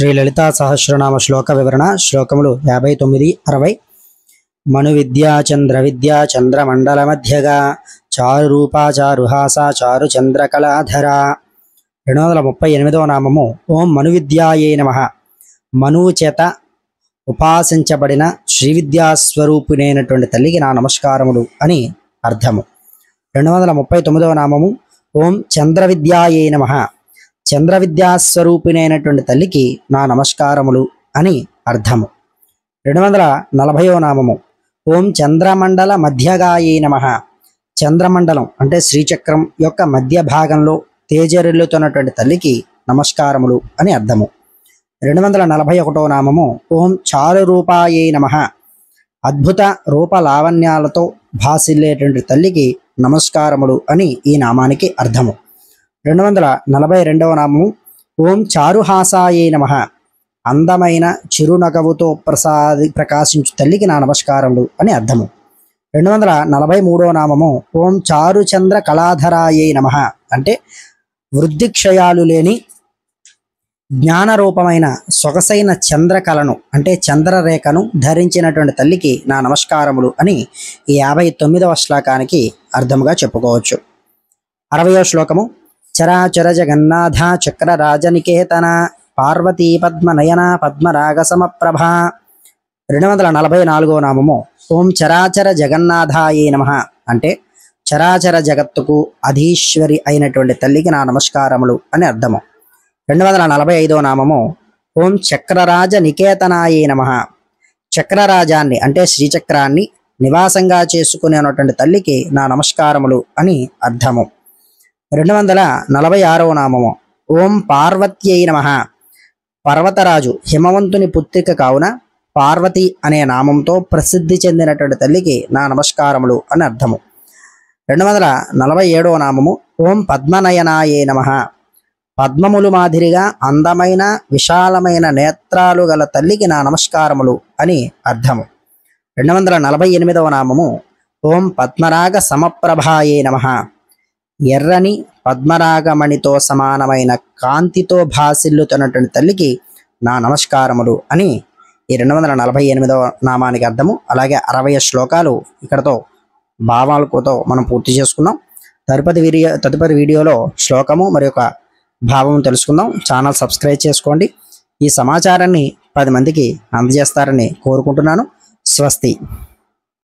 శ్రీ లలితా సహస్రనామ శ్లోక వివరణ శ్లోకములు 59, 60. మను విద్యా చంద్ర విద్యా చంద్రమండల మధ్యగా చారు రూపా చారుహాస చారు చంద్రకళాధర. 238వ నామము ఓం మను విద్యాయే నమః. మనువు చేత ఉపాసించబడిన శ్రీ విద్యాస్వరూపిణైనటువంటి తల్లికి నా నమస్కారములు అని అర్థము. 239వ నామము ఓం చంద్ర విద్యాయే నమః. చంద్ర విద్యాస్వరూపిణైనటువంటి తల్లికి నా నమస్కారములు అని అర్థము. 240వ నామము ఓం చంద్రమండల మధ్యగాయే నమః. చంద్రమండలం అంటే శ్రీచక్రం యొక్క మధ్య భాగంలో తేజరిల్లుతున్నటువంటి తల్లికి నమస్కారములు అని అర్థము. 241వ నామము ఓం చారు రూపాయే నమః. అద్భుత రూప లావణ్యాలతో భాసిల్లేటువంటి తల్లికి నమస్కారములు అని ఈ నామానికి అర్థము. 242వ నామము ఓం చారుహాసాయే నమః. అందమైన చిరునగవుతో ప్రకాశించు తల్లికి నా నమస్కారములు అని అర్థము. 243వ నామము ఓం చారు చంద్ర కళాధరాయే నమః. అంటే వృద్ధిక్షయాలు లేని జ్ఞానరూపమైన సొగసైన చంద్రకళను అంటే చంద్రరేఖను ధరించినటువంటి తల్లికి నా నమస్కారములు అని ఈ 59వ శ్లోకానికి అర్థముగా చెప్పుకోవచ్చు. 60వ శ్లోకము చరాచర జగన్నాథ చక్ర రాజనికేతన పార్వతీ పద్మనయన పద్మరాగ సమప్రభ. 244వ నామము ఓం చరాచర జగన్నాథాయే నమః. అంటే చరాచర జగత్తుకు అధీశ్వరి అయినటువంటి తల్లికి నా నమస్కారములు అని అర్థము. 245వ నామము ఓం చక్రరాజ నికేతనాయే నమః. చక్రరాజాన్ని అంటే శ్రీచక్రాన్ని నివాసంగా చేసుకునేటువంటి తల్లికి నా నమస్కారములు అని అర్థము. 246వ నామము ఓం పార్వత్యై నమః. పర్వతరాజు హిమవంతుని పుత్రిక కావున పార్వతి అనే నామంతో ప్రసిద్ధి చెందినటువంటి తల్లికి నా నమస్కారములు అని అర్థము. 247వ నామము ఓం పద్మనయనాయే నమః. పద్మములు మాదిరిగా అందమైన విశాలమైన నేత్రాలు గల తల్లికి నా నమస్కారములు అని అర్థము. 248వ నామము ఓం పద్మరాగ సమప్రభాయే నమః. ఎర్రని పద్మరాగమణితో సమానమైన కాంతితో భాసిల్లుతున్నటువంటి తల్లికి నా నమస్కారములు అని ఈ 248వ నామానికి అర్థము. అలాగే 60 శ్లోకాలు ఇక్కడతో భావాలతో మనం పూర్తి చేసుకున్నాం. తదుపరి వీడియోలో శ్లోకము మరి యొక్క భావము తెలుసుకుందాం. ఛానల్ సబ్స్క్రైబ్ చేసుకోండి. ఈ సమాచారాన్ని 10 మందికి అందజేస్తారని కోరుకుంటున్నాను. స్వస్తి.